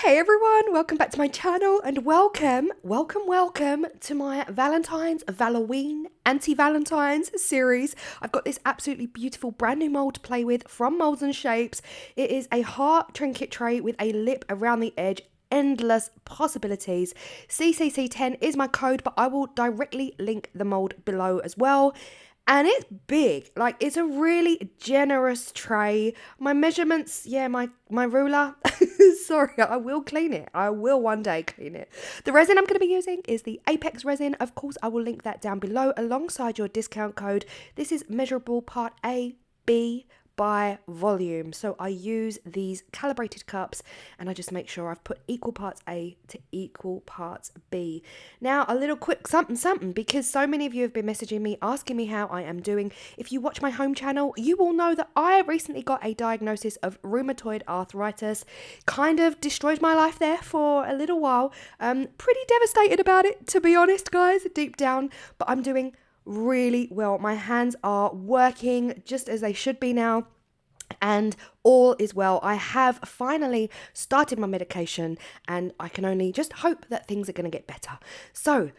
Hey everyone, welcome back to my channel and welcome to my Valentine's, Halloween, Anti-Valentine's series. I've got this absolutely beautiful brand new mould to play with from Moulds and Shapes. It is a heart trinket tray with a lip around the edge. Endless possibilities. CCC10 is my code, but I will directly link the mould below as well. And it's big, like it's a really generous tray. My measurements, yeah, my ruler, sorry, I will clean it. I will one day clean it. The resin I'm going to be using is the Apex resin. Of course, I will link that down below alongside your discount code. This is measurable part A, B, by volume. So I use these calibrated cups and I just make sure I've put equal parts A to equal parts B. Now a little quick something, because so many of you have been messaging me asking me how I am doing. If you watch my home channel, you will know that I recently got a diagnosis of rheumatoid arthritis. Kind of destroyed my life there for a little while. Pretty devastated about it, to be honest, guys, deep down, but I'm doing really well. My hands are working just as they should be now, and all is well. I have finally started my medication and I can only just hope that things are going to get better. So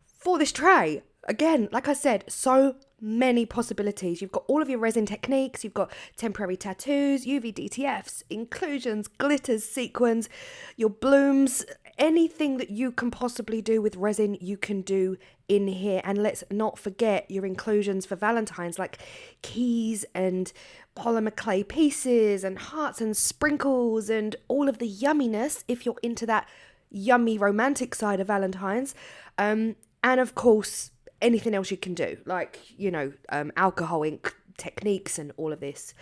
for this tray, again, like I said, so many possibilities. You've got all of your resin techniques, you've got temporary tattoos, UVDTFs, inclusions, glitters, sequins, your blooms, anything that you can possibly do with resin, you can do in here. And let's not forget your inclusions for Valentine's, like keys and polymer clay pieces and hearts and sprinkles and all of the yumminess if you're into that yummy romantic side of Valentine's. And of course, anything else you can do, like, you know, alcohol ink techniques and all of this.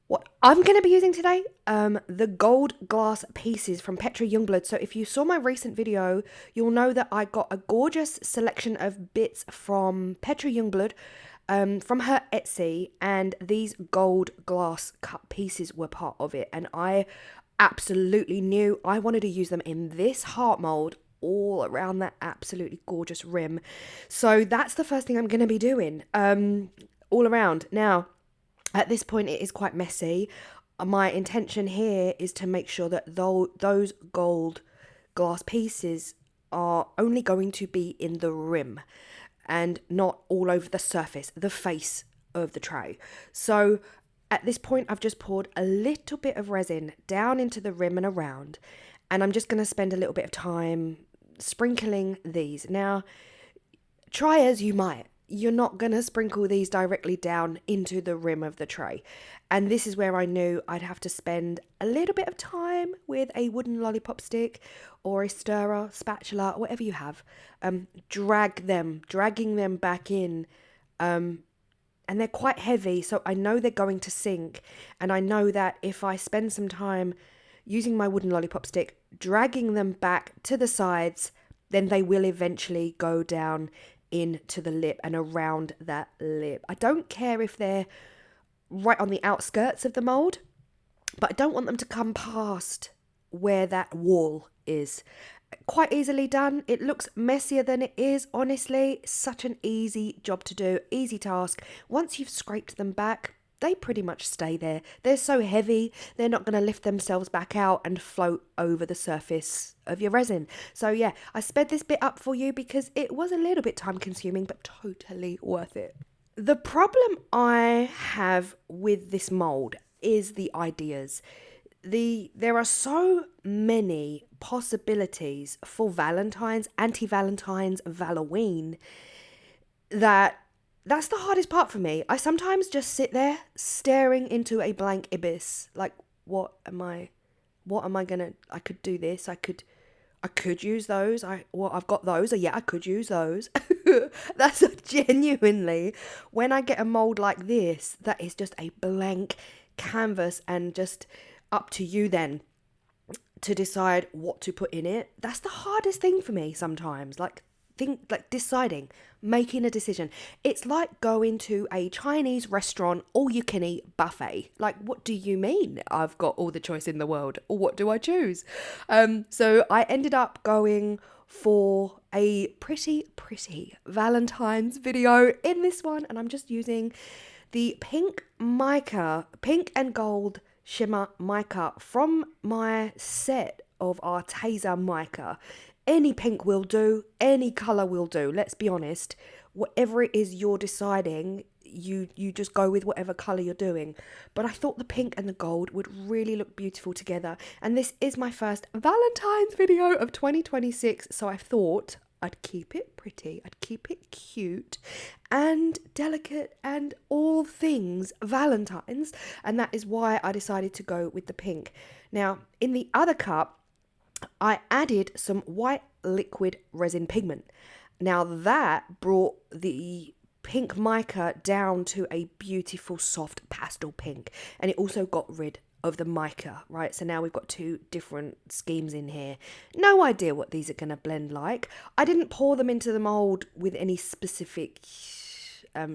What I'm going to be using today, the gold glass pieces from Petra. So if you saw my recent video, you'll know that I got a gorgeous selection of bits from Petra from her Etsy, and these gold glass cut pieces were part of it. And I absolutely knew I wanted to use them in this heart mold all around that absolutely gorgeous rim. So that's the first thing I'm going to be doing all around. Now, at this point, it is quite messy. My intention here is to make sure that those gold glass pieces are only going to be in the rim and not all over the surface, the face of the tray. So at this point, I've just poured a little bit of resin down into the rim and around, and I'm just going to spend a little bit of time sprinkling these. Now, try as you might, you're not going to sprinkle these directly down into the rim of the tray. And this is where I knew I'd have to spend a little bit of time with a wooden lollipop stick or a stirrer, spatula, whatever you have, dragging them back in. And they're quite heavy, so I know they're going to sink. And I know that if I spend some time using my wooden lollipop stick, dragging them back to the sides, then they will eventually go down into the lip and around that lip. I don't care if they're right on the outskirts of the mold, but I don't want them to come past where that wall is. Quite easily done. It looks messier than it is, honestly. Such an easy job to do, easy task. Once you've scraped them back, they pretty much stay there. They're so heavy, they're not going to lift themselves back out and float over the surface of your resin. So yeah, I sped this bit up for you because it was a little bit time consuming, but totally worth it. The problem I have with this mold is the ideas. There are so many possibilities for Valentine's, anti-Valentine's, Halloween, that's the hardest part for me. I sometimes just sit there staring into a blank abyss. Like, what am I gonna, I could do this. I could use those. I've got those. Yeah, I could use those. That's genuinely, when I get a mold like this, that is just a blank canvas and just up to you then to decide what to put in it. That's the hardest thing for me sometimes. Deciding, making a decision. It's like going to a Chinese restaurant, all you can eat buffet. Like, what do you mean I've got all the choice in the world? Or what do I choose? So I ended up going for a pretty Valentine's video in this one. And I'm just using the pink Mica, pink and gold shimmer mica from my set of our Taser mica. Any pink will do, any colour will do. Let's be honest, whatever it is you're deciding, you just go with whatever colour you're doing. But I thought the pink and the gold would really look beautiful together. And this is my first Valentine's video of 2026, so I thought I'd keep it pretty, I'd keep it cute and delicate and all things Valentine's. And that is why I decided to go with the pink. Now, in the other cup, I added some white liquid resin pigment. Now that brought the pink mica down to a beautiful soft pastel pink, and it also got rid of the mica, right? So now we've got two different schemes in here. No idea what these are going to blend like. I didn't pour them into the mould with any specific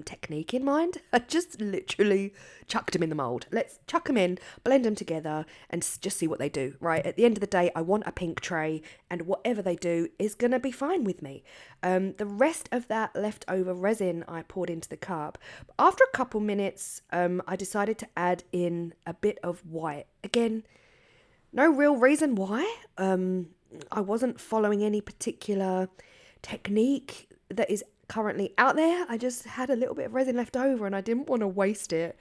technique in mind. I just literally chucked them in the mould. Let's chuck them in, blend them together and just see what they do, right? At the end of the day, I want a pink tray and whatever they do is going to be fine with me. The rest of that leftover resin I poured into the cup. After a couple minutes, I decided to add in a bit of white. Again, no real reason why. I wasn't following any particular technique that is currently out there. I just had a little bit of resin left over and I didn't want to waste it.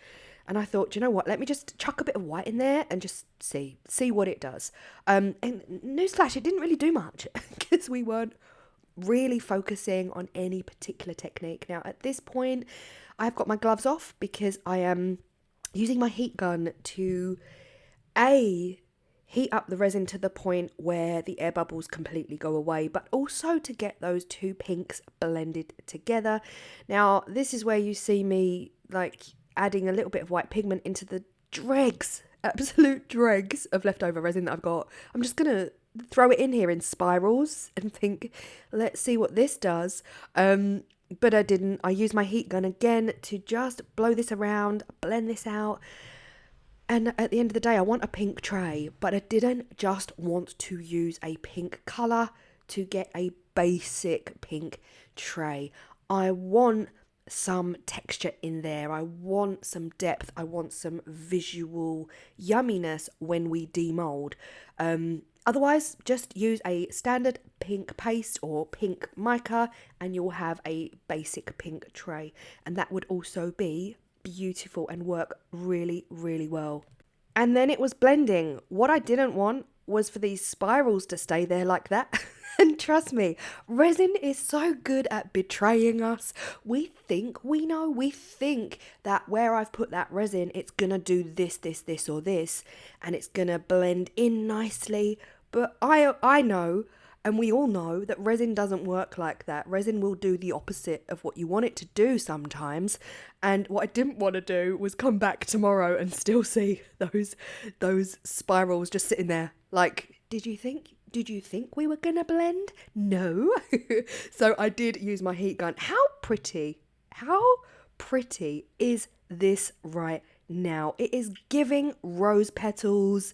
And I thought, you know what, let me just chuck a bit of white in there and just see what it does. And newsflash, it didn't really do much because we weren't really focusing on any particular technique. Now, at this point, I've got my gloves off because I am using my heat gun to heat up the resin to the point where the air bubbles completely go away, but also to get those two pinks blended together. Now, this is where you see me like adding a little bit of white pigment into the dregs, absolute dregs of leftover resin that I've got. I'm just going to throw it in here in spirals and think, let's see what this does. But I didn't. I used my heat gun again to just blow this around, blend this out. And at the end of the day, I want a pink tray, but I didn't just want to use a pink colour to get a basic pink tray. I want some texture in there. I want some depth. I want some visual yumminess when we demold. Otherwise, just use a standard pink paste or pink mica and you'll have a basic pink tray. And that would also be beautiful and work really, really well. And then it was blending. What I didn't want was for these spirals to stay there like that. And trust me, resin is so good at betraying us. We think we know. We think that where I've put that resin, it's going to do this, or this. And it's going to blend in nicely. But I know, and we all know, that resin doesn't work like that. Resin will do the opposite of what you want it to do sometimes. And what I didn't want to do was come back tomorrow and still see those spirals just sitting there. Like, did you think we were going to blend? No. So I did use my heat gun. How pretty is this right now? It is giving rose petals,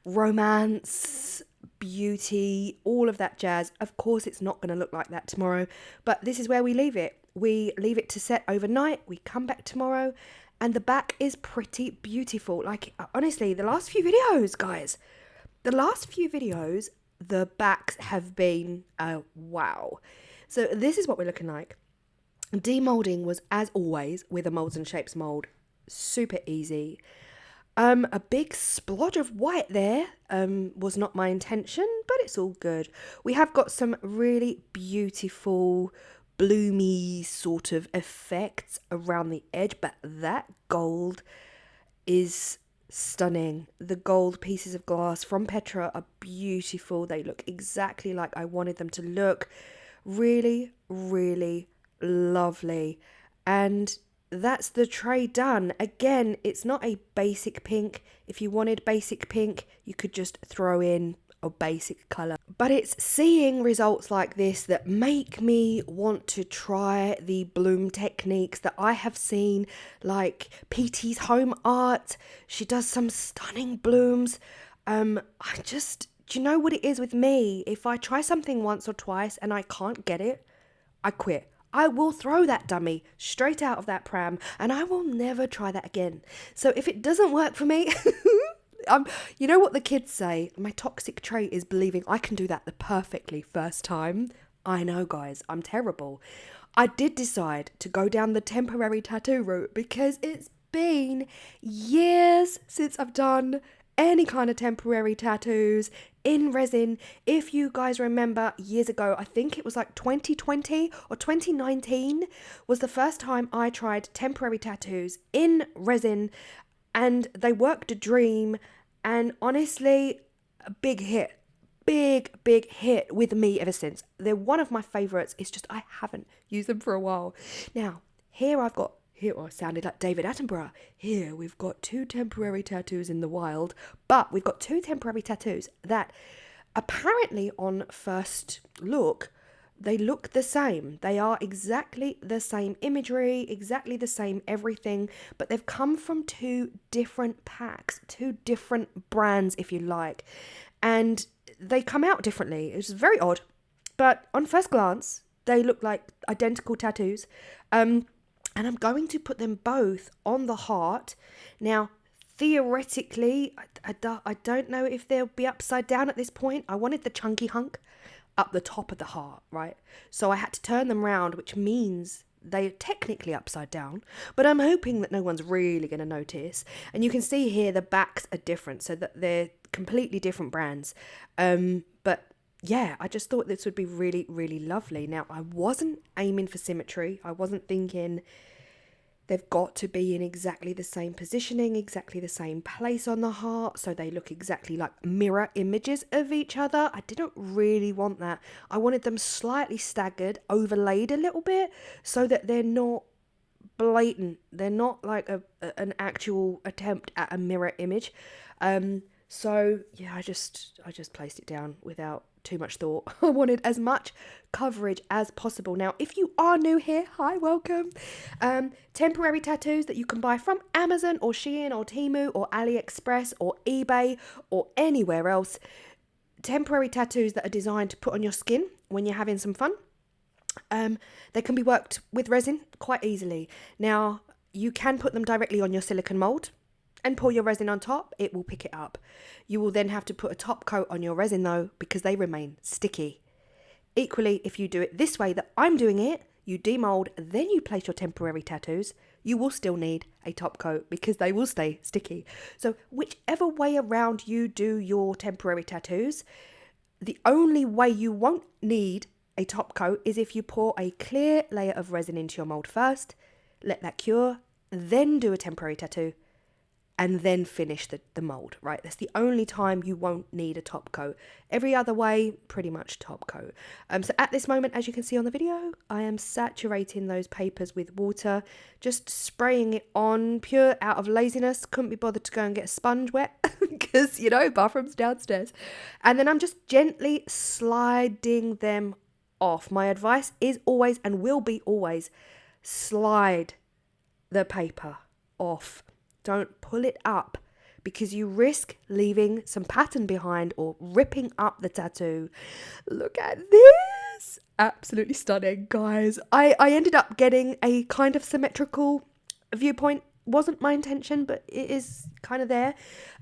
romance, beauty, all of that jazz. Of course, it's not going to look like that tomorrow, but this is where we leave it. We leave it to set overnight. We come back tomorrow and the back is pretty beautiful. Like, honestly, the last few videos, guys, the backs have been wow. So this is what we're looking like. Demolding was, as always, with a Moulds and Shapes mold, super easy. A big splodge of white there was not my intention, but it's all good. We have got some really beautiful, bloomy sort of effects around the edge, but that gold is stunning. The gold pieces of glass from Petra are beautiful. They look exactly like I wanted them to look. Really, really lovely. And that's the tray done. Again, it's not a basic pink. If you wanted basic pink, you could just throw in a basic colour. But it's seeing results like this that make me want to try the bloom techniques that I have seen, like PT's Home Art. She does some stunning blooms. Do you know what it is with me? If I try something once or twice and I can't get it, I quit. I will throw that dummy straight out of that pram and I will never try that again. So if it doesn't work for me, You know what the kids say? My toxic trait is believing I can do that the perfectly first time. I know, guys, I'm terrible. I did decide to go down the temporary tattoo route because it's been years since I've done any kind of temporary tattoos in resin. If you guys remember years ago, I think it was like 2020 or 2019 was the first time I tried temporary tattoos in resin, and they worked a dream. And honestly, a big hit. Big hit with me ever since. They're one of my favourites. It's just I haven't used them for a while. Now, here I sounded like David Attenborough. Here we've got 2 temporary tattoos in the wild, but we've got 2 temporary tattoos that apparently on first look, they look the same. They are exactly the same imagery, exactly the same everything, but they've come from 2 different packs, 2 different brands, if you like. And they come out differently. It's very odd. But on first glance, they look like identical tattoos. And I'm going to put them both on the heart. Now, theoretically, I don't know if they'll be upside down at this point. I wanted the chunky hunk up the top of the heart, right? So I had to turn them round, which means they're technically upside down, but I'm hoping that no one's really going to notice. And you can see here the backs are different, so that they're completely different brands. But yeah, I just thought this would be really, really lovely. Now, I wasn't aiming for symmetry. I wasn't thinking they've got to be in exactly the same positioning, exactly the same place on the heart, so they look exactly like mirror images of each other. I didn't really want that. I wanted them slightly staggered, overlaid a little bit, so that they're not blatant. They're not like an actual attempt at a mirror image. So yeah, I just placed it down without too much thought. I wanted as much coverage as possible. Now, if you are new here, hi, welcome. Temporary tattoos that you can buy from Amazon or Shein or Temu or AliExpress or eBay or anywhere else. Temporary tattoos that are designed to put on your skin when you're having some fun. They can be worked with resin quite easily. Now, you can put them directly on your silicone mould and pour your resin on top. It will pick it up. You will then have to put a top coat on your resin though, because they remain sticky. Equally, if you do it this way that I'm doing it, you demold, then you place your temporary tattoos, you will still need a top coat because they will stay sticky. So whichever way around you do your temporary tattoos, the only way you won't need a top coat is if you pour a clear layer of resin into your mould first, let that cure, then do a temporary tattoo, and then finish the mould, right? That's the only time you won't need a top coat. Every other way, pretty much top coat. So at this moment, as you can see on the video, I am saturating those papers with water, just spraying it on pure out of laziness. Couldn't be bothered to go and get a sponge wet because, you know, bathroom's downstairs. And then I'm just gently sliding them off. My advice is always and will be always slide the paper off. Don't pull it up because you risk leaving some pattern behind or ripping up the tattoo. Look at this. Absolutely stunning, guys. I ended up getting a kind of symmetrical viewpoint. Wasn't my intention, but it is kind of there.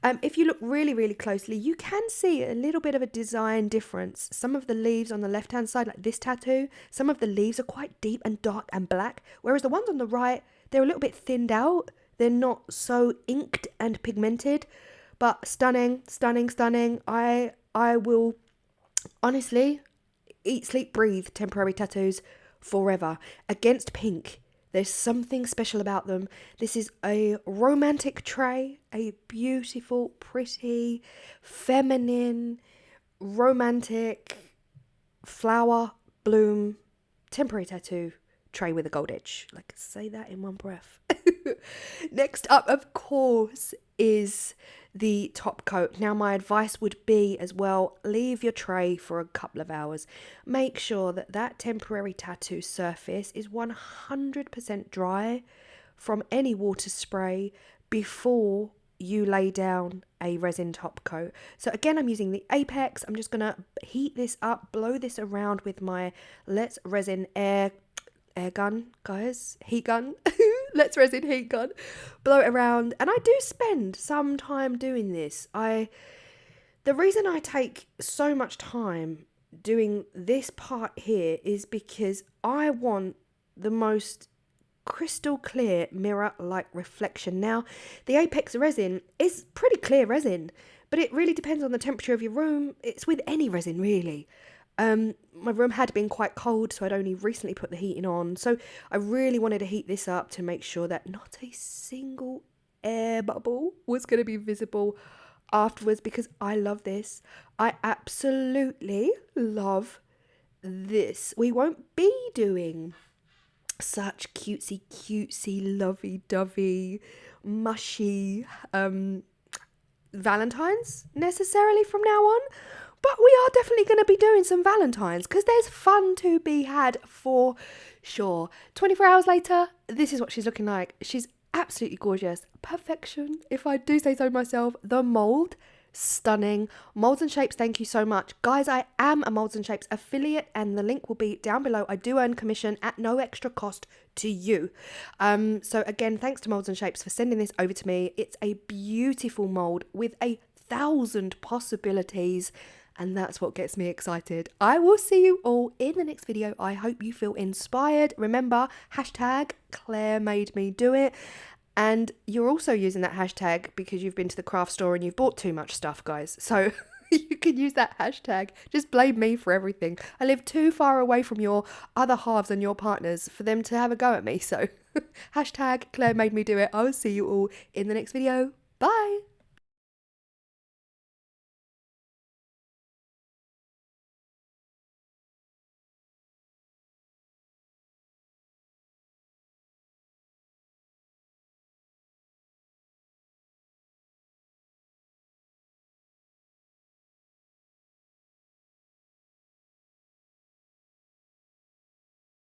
If you look really, really closely, you can see a little bit of a design difference. Some of the leaves on the left-hand side, like this tattoo, some of the leaves are quite deep and dark and black, whereas the ones on the right, they're a little bit thinned out. They're not so inked and pigmented, but stunning, stunning, stunning. I will honestly eat, sleep, breathe temporary tattoos forever. Against pink, there's something special about them. This is a romantic tray, a beautiful, pretty, feminine, romantic flower, bloom, temporary tattoo tray with a gold edge. Like, say that in one breath. Next up, of course, is the top coat. Now, my advice would be as well, leave your tray for a couple of hours. Make sure that that temporary tattoo surface is 100% dry from any water spray before you lay down a resin top coat. So again, I'm using the Apex. I'm just going to heat this up, blow this around with my Let's Resin air gun, guys, heat gun. Let's resin heat gun. Blow it around. And I do spend some time doing this. The reason I take so much time doing this part here is because I want the most crystal clear mirror-like reflection. Now, the Apex resin is pretty clear resin, but it really depends on the temperature of your room. It's with any resin, really. My room had been quite cold, so I'd only recently put the heating on. So I really wanted to heat this up to make sure that not a single air bubble was going to be visible afterwards, because I love this. I absolutely love this. We won't be doing such cutesy lovey-dovey mushy Valentine's necessarily from now on, but we are definitely going to be doing some Valentine's because there's fun to be had for sure. 24 hours later, this is what she's looking like. She's absolutely gorgeous. Perfection, if I do say so myself. The mould, stunning. Moulds and Shapes, thank you so much. Guys, I am a Moulds and Shapes affiliate and the link will be down below. I do earn commission at no extra cost to you. So again, thanks to Moulds and Shapes for sending this over to me. It's a beautiful mould with 1,000 possibilities. And that's what gets me excited. I will see you all in the next video. I hope you feel inspired. Remember, hashtag Claire made me do it. And you're also using that hashtag because you've been to the craft store and you've bought too much stuff, guys. So you can use that hashtag. Just blame me for everything. I live too far away from your other halves and your partners for them to have a go at me. So hashtag Claire made me do it. I will see you all in the next video. Bye.